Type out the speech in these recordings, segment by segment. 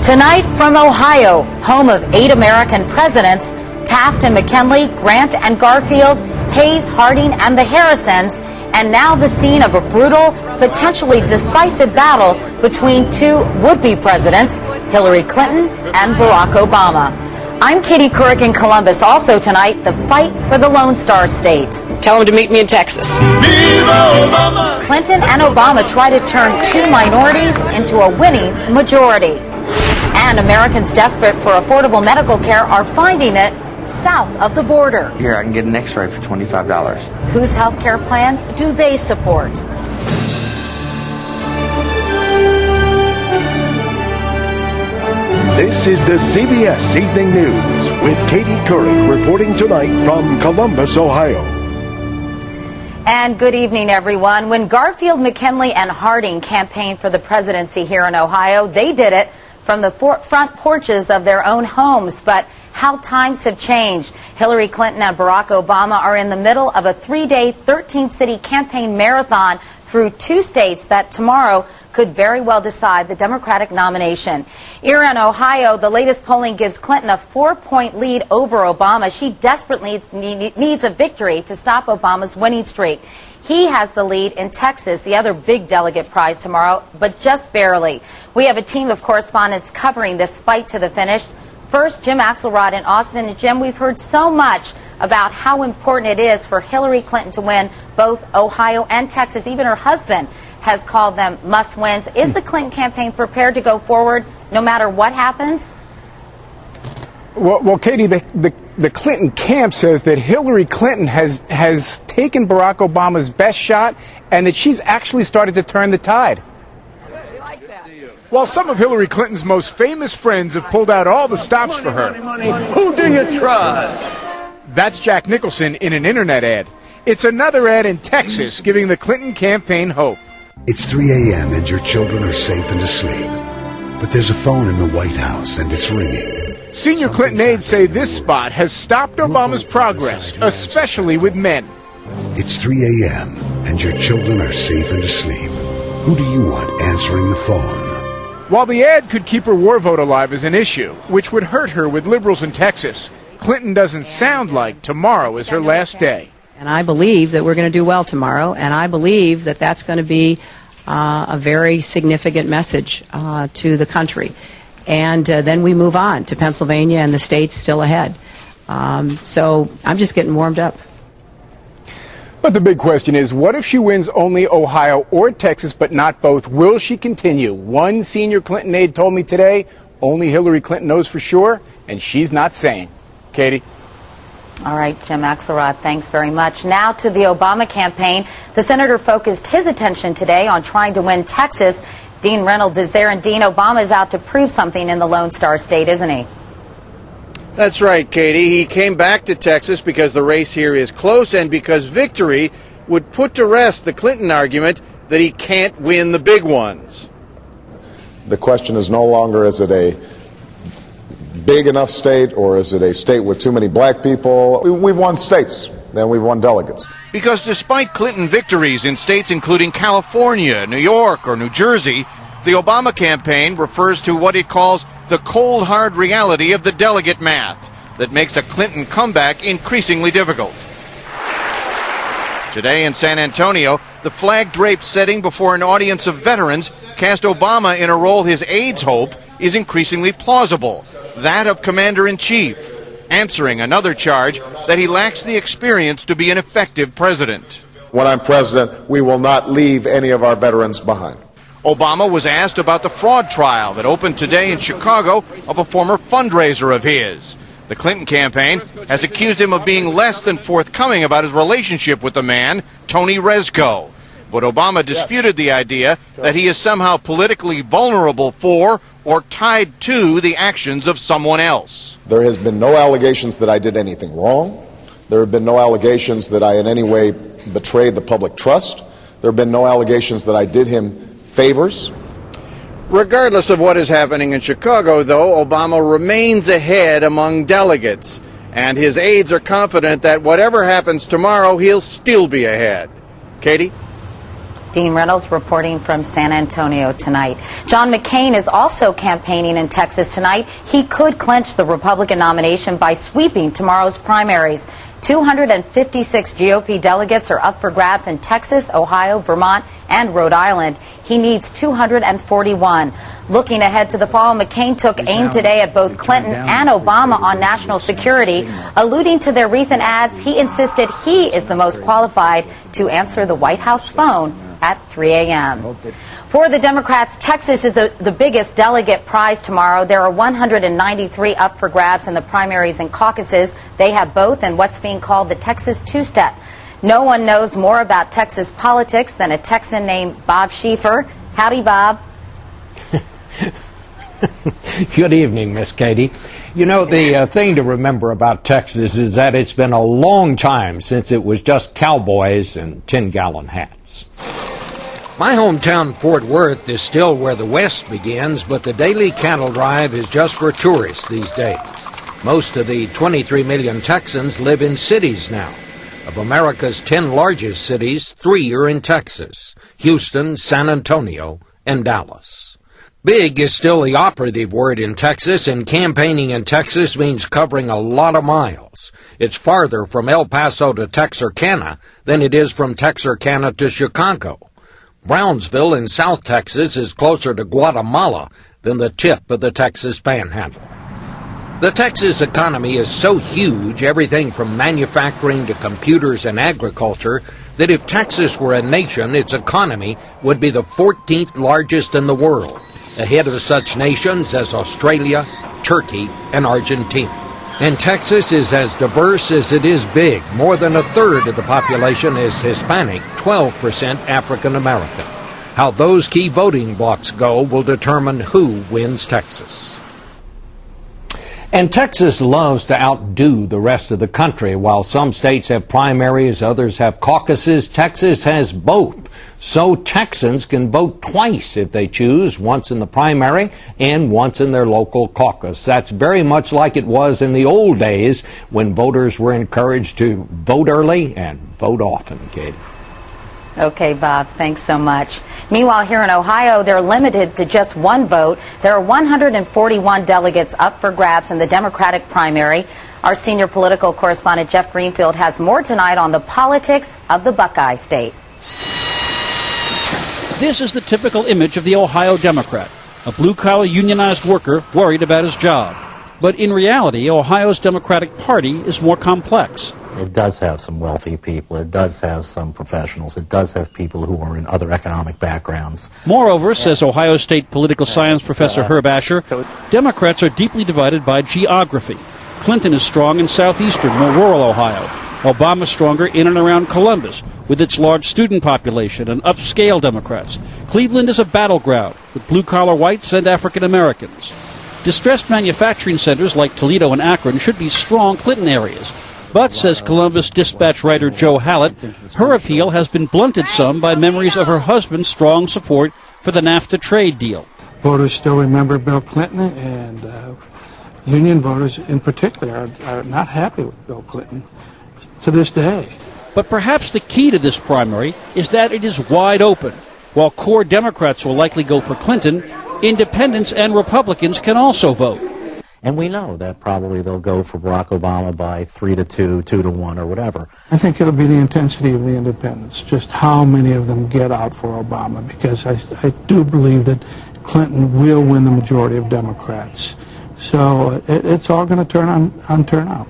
Tonight from Ohio, home of 8 American presidents, Taft and McKinley, Grant and Garfield, Hayes, Harding and the Harrisons, and now the scene of a brutal, potentially decisive battle between 2 would-be presidents, Hillary Clinton and Barack Obama. I'm Katie Couric in Columbus. Also tonight, the fight for the Lone Star State. Tell them to meet me in Texas. Clinton and Obama try to turn 2 minorities into a winning majority. And Americans desperate for affordable medical care are finding it south of the border. Here, I can get an x-ray for $25. Whose health care plan do they support? This is the CBS Evening News with Katie Couric reporting tonight from Columbus, Ohio. And good evening, everyone. When Garfield, McKinley, and Harding campaigned for the presidency here in Ohio, they did it from the front porches of their own homes. But how times have changed. Hillary Clinton and Barack Obama are in the middle of a 3-day, 13-city campaign marathon through 2 states that tomorrow could very well decide the Democratic nomination. Here in Ohio, the latest polling gives Clinton a 4-point lead over Obama. She desperately needs a victory to stop Obama's winning streak. He has the lead in Texas, the other big delegate prize tomorrow, but just barely. We have a team of correspondents covering this fight to the finish. First, Jim Axelrod in Austin. And Jim, we've heard so much about how important it is for Hillary Clinton to win both Ohio and Texas. Even her husband has called them must-wins. Is the Clinton campaign prepared to go forward no matter what happens? Well, Katie, the Clinton camp says that Hillary Clinton has taken Barack Obama's best shot and that she's actually started to turn the tide. While some of Hillary Clinton's most famous friends have pulled out all the stops for her. Who do you trust? That's Jack Nicholson in an internet ad. It's another ad in Texas giving the Clinton campaign hope. It's 3 a.m. and your children are safe and asleep. But there's a phone in the White House and it's ringing. Senior Clinton aides say this spot has stopped Obama's progress, especially with men. It's 3 a.m. and your children are safe and asleep. Who do you want answering the phone? While the ad could keep her war vote alive as an issue, which would hurt her with liberals in Texas, Clinton doesn't sound like tomorrow is her last day. And I believe that we're going to do well tomorrow, and I believe that that's going to be a very significant message to the country. And then we move on to Pennsylvania and the states still ahead. So I'm just getting warmed up. But the big question is, what if she wins only Ohio or Texas, but not both? Will she continue? One senior Clinton aide told me today, only Hillary Clinton knows for sure, and she's not saying. Katie? All right, Jim Axelrod, thanks very much. Now to the Obama campaign. The senator focused his attention today on trying to win Texas. Dean Reynolds is there, and Dean, Obama is out to prove something in the Lone Star State, isn't he? That's right, Katie. He came back to Texas because the race here is close and because victory would put to rest the Clinton argument that he can't win the big ones. The question is no longer, is it a big enough state or is it a state with too many black people? We've won states and we've won delegates. Because despite Clinton victories in states including California, New York, or New Jersey, the Obama campaign refers to what it calls the cold, hard reality of the delegate math that makes a Clinton comeback increasingly difficult. Today in San Antonio, the flag-draped setting before an audience of veterans cast Obama in a role his aides hope is increasingly plausible, that of commander-in-chief, answering another charge that he lacks the experience to be an effective president. When I'm president, we will not leave any of our veterans behind. Obama was asked about the fraud trial that opened today in Chicago of a former fundraiser of his. The Clinton campaign has accused him of being less than forthcoming about his relationship with the man, Tony Rezko. But Obama disputed the idea that he is somehow politically vulnerable for or tied to the actions of someone else. There has been no allegations that I did anything wrong. There have been no allegations that I in any way betrayed the public trust. There have been no allegations that I did him favors. Regardless of what is happening in Chicago, though, Obama remains ahead among delegates, and his aides are confident that whatever happens tomorrow, he'll still be ahead. Katie? Dean Reynolds reporting from San Antonio tonight. John McCain is also campaigning in Texas tonight. He could clinch the Republican nomination by sweeping tomorrow's primaries. 256 GOP delegates are up for grabs in Texas, Ohio, Vermont, and Rhode Island. He needs 241. Looking ahead to the fall, McCain took aim today at both Clinton and Obama on national security. Alluding to their recent ads, he insisted he is the most qualified to answer the White House phone at 3 a.m. For the Democrats, Texas is the biggest delegate prize tomorrow. There are 193 up for grabs in the primaries and caucuses. They have both in what's being called the Texas two-step. No one knows more about Texas politics than a Texan named Bob Schieffer. Howdy, Bob. Good evening, Miss Katie. You know, the thing to remember about Texas is that it's been a long time since it was just cowboys and 10-gallon hats. My hometown, Fort Worth, is still where the West begins, but the daily cattle drive is just for tourists these days. Most of the 23 million Texans live in cities now. Of America's 10 largest cities, 3 are in Texas: Houston, San Antonio, and Dallas. Big is still the operative word in Texas, and campaigning in Texas means covering a lot of miles. It's farther from El Paso to Texarkana than it is from Texarkana to Chicago. Brownsville in South Texas is closer to Guatemala than the tip of the Texas Panhandle. The Texas economy is so huge, everything from manufacturing to computers and agriculture, that if Texas were a nation, its economy would be the 14th largest in the world, ahead of such nations as Australia, Turkey, and Argentina. And Texas is as diverse as it is big. More than a third of the population is Hispanic, 12% African American. How those key voting blocks go will determine who wins Texas. And Texas loves to outdo the rest of the country. While some states have primaries, others have caucuses, Texas has both. So Texans can vote twice if they choose, once in the primary and once in their local caucus. That's very much like it was in the old days when voters were encouraged to vote early and vote often, Katie. Okay, Bob, thanks so much. Meanwhile, here in Ohio, they're limited to just one vote. There are 141 delegates up for grabs in the Democratic primary. Our senior political correspondent, Jeff Greenfield, has more tonight on the politics of the Buckeye State. This is the typical image of the Ohio Democrat, a blue-collar unionized worker worried about his job. But in reality, Ohio's Democratic Party is more complex. It does have some wealthy people. It does have some professionals. It does have people who are in other economic backgrounds. Moreover, says Ohio State political science professor Herb Asher, Democrats are deeply divided by geography. Clinton is strong in southeastern, more rural Ohio. Obama stronger in and around Columbus, with its large student population and upscale Democrats. Cleveland is a battleground, with blue-collar whites and African Americans. Distressed manufacturing centers like Toledo and Akron should be strong Clinton areas. But, says Columbus Dispatch writer Joe Hallett, her appeal has been blunted some by memories of her husband's strong support for the NAFTA trade deal. Voters still remember Bill Clinton, and union voters in particular are not happy with Bill Clinton to this day. But perhaps the key to this primary is that it is wide open. While core Democrats will likely go for Clinton, independents and Republicans can also vote. And we know that probably they'll go for Barack Obama by 3-2, 2-1, or whatever. I think it'll be the intensity of the independents, just how many of them get out for Obama, because I do believe that Clinton will win the majority of Democrats. So it's all going to turn on turnout.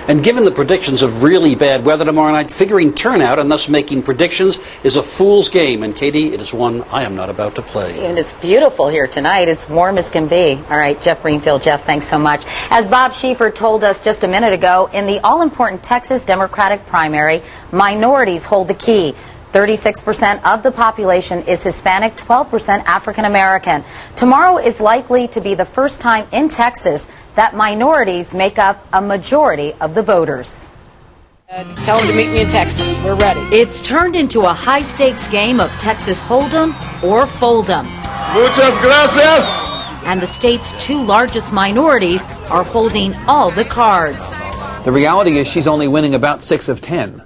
And given the predictions of really bad weather tomorrow night, figuring turnout and thus making predictions is a fool's game. And, Katie, it is one I am not about to play. And it's beautiful here tonight. It's warm as can be. All right, Jeff Greenfield. Jeff, thanks so much. As Bob Schieffer told us just a minute ago, in the all-important Texas Democratic primary, minorities hold the key. 36% of the population is Hispanic, 12% African American. Tomorrow is likely to be the first time in Texas that minorities make up a majority of the voters. Tell them to meet me in Texas. We're ready. It's turned into a high-stakes game of Texas Hold'em or Fold'em. Muchas gracias. And the state's two largest minorities are holding all the cards. The reality is she's only winning about 6 of 10.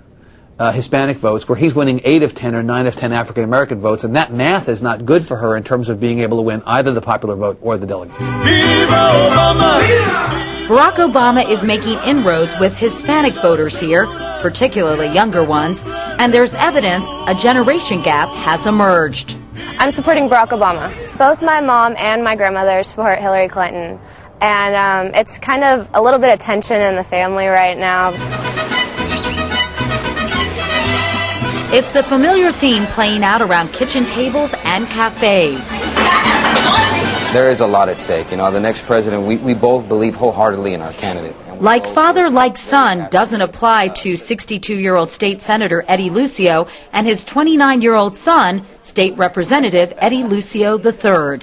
Hispanic votes, where he's winning 8 of 10 or 9 of 10 African American votes, and that math is not good for her in terms of being able to win either the popular vote or the delegate. Barack Obama is making inroads with Hispanic voters here, particularly younger ones, and there's evidence a generation gap has emerged. I'm supporting Barack Obama. Both my mom and my grandmother support Hillary Clinton, and it's kind of a little bit of tension in the family right now. It's a familiar theme playing out around kitchen tables and cafes. There is a lot at stake. You know, the next president, we both believe wholeheartedly in our candidate. Like father, like son doesn't apply to 62-year-old state senator Eddie Lucio and his 29-year-old son, state representative Eddie Lucio III.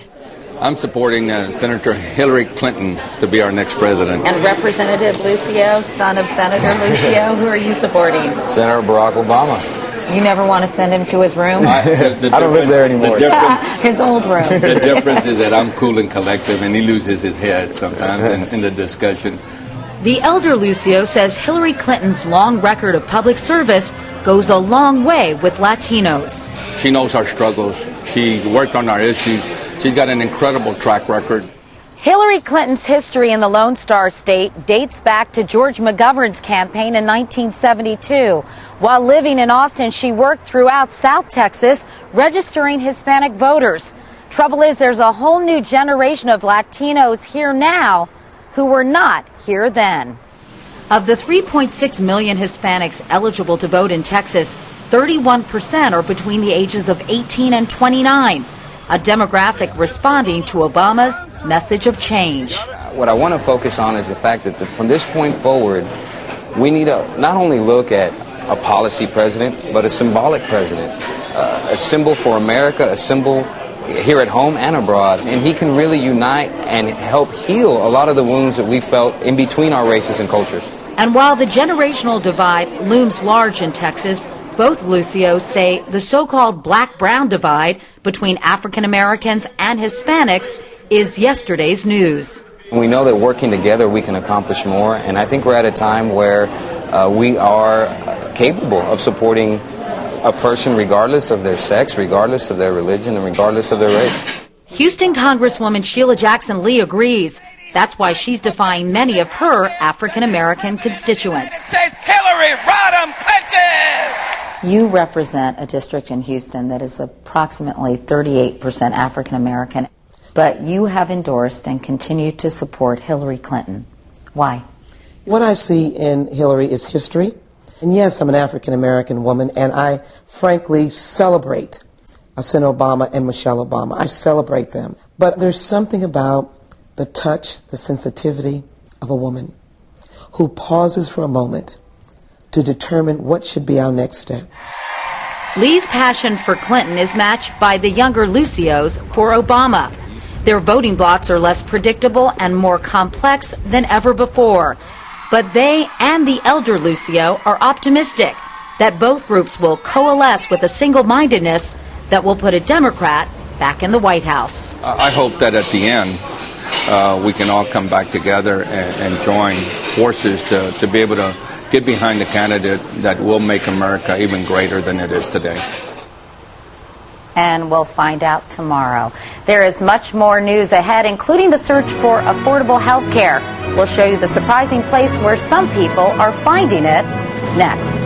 I'm supporting Senator Hillary Clinton to be our next president. And Representative Lucio, son of Senator Lucio, who are you supporting? Senator Barack Obama. You never want to send him to his room? I don't live there anymore. His old room. The difference is that I'm cool and collective, and he loses his head sometimes in the discussion. The elder Lucio says Hillary Clinton's long record of public service goes a long way with Latinos. She knows our struggles. She's worked on our issues. She's got an incredible track record. Hillary Clinton's history in the Lone Star State dates back to George McGovern's campaign in 1972. While living in Austin, she worked throughout South Texas, registering Hispanic voters. Trouble is, there's a whole new generation of Latinos here now who were not here then. Of the 3.6 million Hispanics eligible to vote in Texas, 31% are between the ages of 18 and 29. A demographic responding to Obama's message of change. What I want to focus on is the fact that from this point forward, we need to not only look at a policy president, but a symbolic president, a symbol for America, a symbol here at home and abroad. And he can really unite and help heal a lot of the wounds that we felt in between our races and cultures. And while the generational divide looms large in Texas, both Lucios say the so-called black-brown divide between African Americans and Hispanics is yesterday's news. We know that working together we can accomplish more, and I think we're at a time where we are capable of supporting a person regardless of their sex, regardless of their religion, and regardless of their race. Houston Congresswoman Sheila Jackson Lee agrees. That's why she's defying many of her African American constituents. Hillary Rodham Clinton! You represent a district in Houston that is approximately 38% African American, but you have endorsed and continue to support Hillary Clinton. Why? What I see in Hillary is history. And yes, I'm an African American woman, and I frankly celebrate Senator Obama and Michelle Obama. I celebrate them. But there's something about the touch, the sensitivity of a woman who pauses for a moment to determine what should be our next step. Lee's passion for Clinton is matched by the younger Lucios for Obama. Their voting blocs are less predictable and more complex than ever before. But they and the elder Lucio are optimistic that both groups will coalesce with a single-mindedness that will put a Democrat back in the White House. I hope that at the end we can all come back together and join forces to be able to get behind the candidate that will make America even greater than it is today. And we'll find out tomorrow. There is much more news ahead, including the search for affordable health care. We'll show you the surprising place where some people are finding it next.